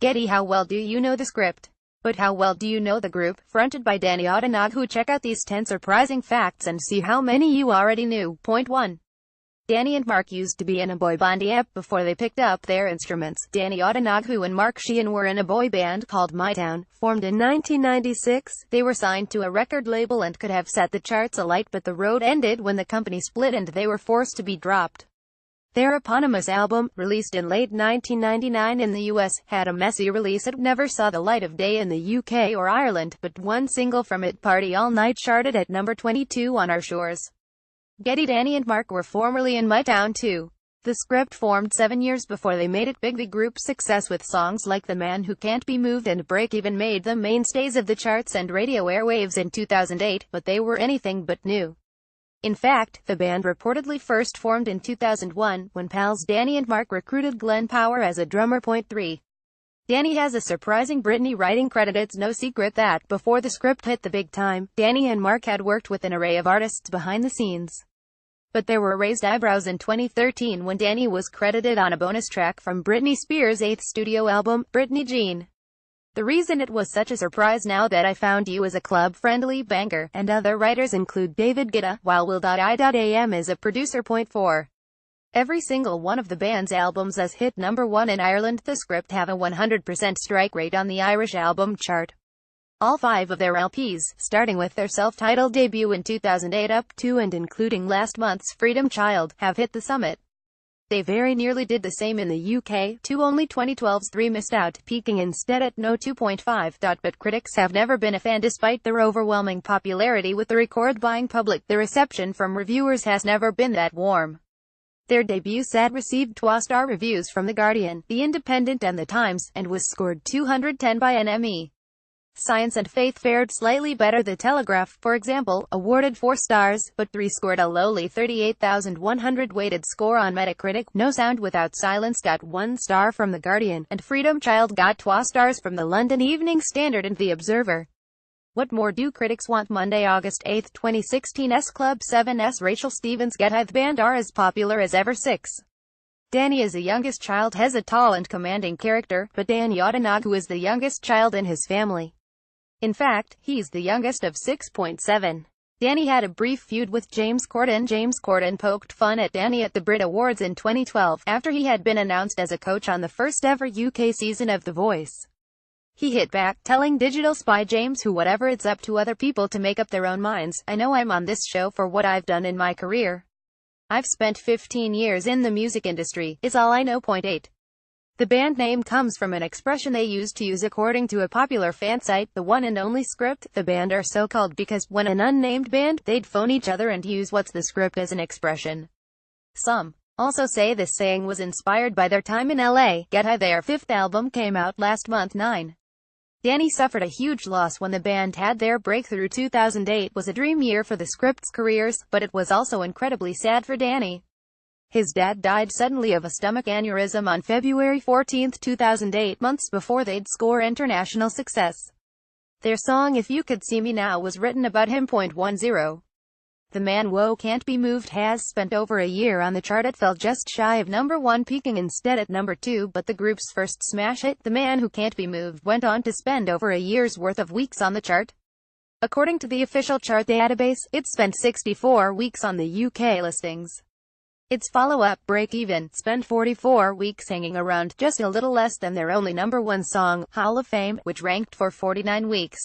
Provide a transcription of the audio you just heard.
Getty, how well do you know the script? But how well do you know the group, fronted by Danny Odenoghu? Check out these 10 surprising facts and see how many you already knew. Point 1. Danny and Mark used to be in a boy band before they picked up their instruments. Danny Odenoghu and Mark Sheehan were in a boy band called My Town, formed in 1996. They were signed to a record label and could have set the charts alight, but the road ended when the company split and they were forced to be dropped. Their eponymous album, released in late 1999 in the US, had a messy release. It never saw the light of day in the UK or Ireland, but one single from it, Party All Night, charted at number 22 on our shores. Getty, Danny and Mark were formerly in My Town too. The script formed 7 years before they made it big. The group's success with songs like The Man Who Can't Be Moved and Break Even made them mainstays of the charts and radio airwaves in 2008, but they were anything but new. In fact, the band reportedly first formed in 2001, when pals Danny and Mark recruited Glenn Power as a drummer. Point 3. Danny has a surprising Britney writing credit. It's no secret that, before the script hit the big time, Danny and Mark had worked with an array of artists behind the scenes. But there were raised eyebrows in 2013 when Danny was credited on a bonus track from Britney Spears' 8th studio album, Britney Jean. The reason it was such a surprise, Now That I Found You, is a club-friendly banger, and other writers include David Guetta, while Will.I.am is a producer. Point 4. Every single one of the band's albums has hit number 1 in Ireland. The script have a 100% strike rate on the Irish album chart. All 5 of their LPs, starting with their self-titled debut in 2008 up to and including last month's Freedom Child, have hit the summit. They very nearly did the same in the UK, too. Only 2012's 3 missed out, peaking instead at no 2.5. But critics have never been a fan despite their overwhelming popularity with the record-buying public. The reception from reviewers has never been that warm. Their debut set received 2-star reviews from The Guardian, The Independent and The Times, and was scored 210 by NME. Science and Faith fared slightly better. The Telegraph, for example, awarded 4 stars, but 3 scored a lowly 38,100 weighted score on Metacritic. No Sound Without Silence got 1 star from The Guardian, and Freedom Child got 2 stars from the London Evening Standard and The Observer. What more do critics want? Monday, August 8, 2016. Club 7's Rachel Stevens. GETTYHow, the band are as popular as ever. 6. Danny is the youngest child, has a tall and commanding character, but Danny Odenoghu is the youngest child in his family. In fact, he's the youngest of 6.7. Danny had a brief feud with James Corden. James Corden poked fun at Danny at the Brit Awards in 2012, after he had been announced as a coach on the first ever UK season of The Voice. He hit back, telling Digital Spy James, who whatever, it's up to other people to make up their own minds. I know I'm on this show for what I've done in my career. I've spent 15 years in the music industry, is all I know. Point 8. The band name comes from an expression they used to use according to a popular fan site, the one and only script. The band are so called because, when an unnamed band, they'd phone each other and use what's the script as an expression. Some also say this saying was inspired by their time in LA. GETTYHow, their 5th album, came out last month. 9. Danny suffered a huge loss when the band had their breakthrough. 2008 was a dream year for the Scripts' careers, but it was also incredibly sad for Danny. His dad died suddenly of a stomach aneurysm on February 14, 2008, months before they'd score international success. Their song If You Could See Me Now was written about him. 10. The Man Who Can't Be Moved has spent over a year on the chart. It fell just shy of number 1, peaking instead at number 2, but the group's first smash hit, The Man Who Can't Be Moved, went on to spend over a year's worth of weeks on the chart. According to the official chart database, it spent 64 weeks on the UK listings. Its follow-up, Break Even, spent 44 weeks hanging around, just a little less than their only number 1 song, Hall of Fame, which ranked for 49 weeks.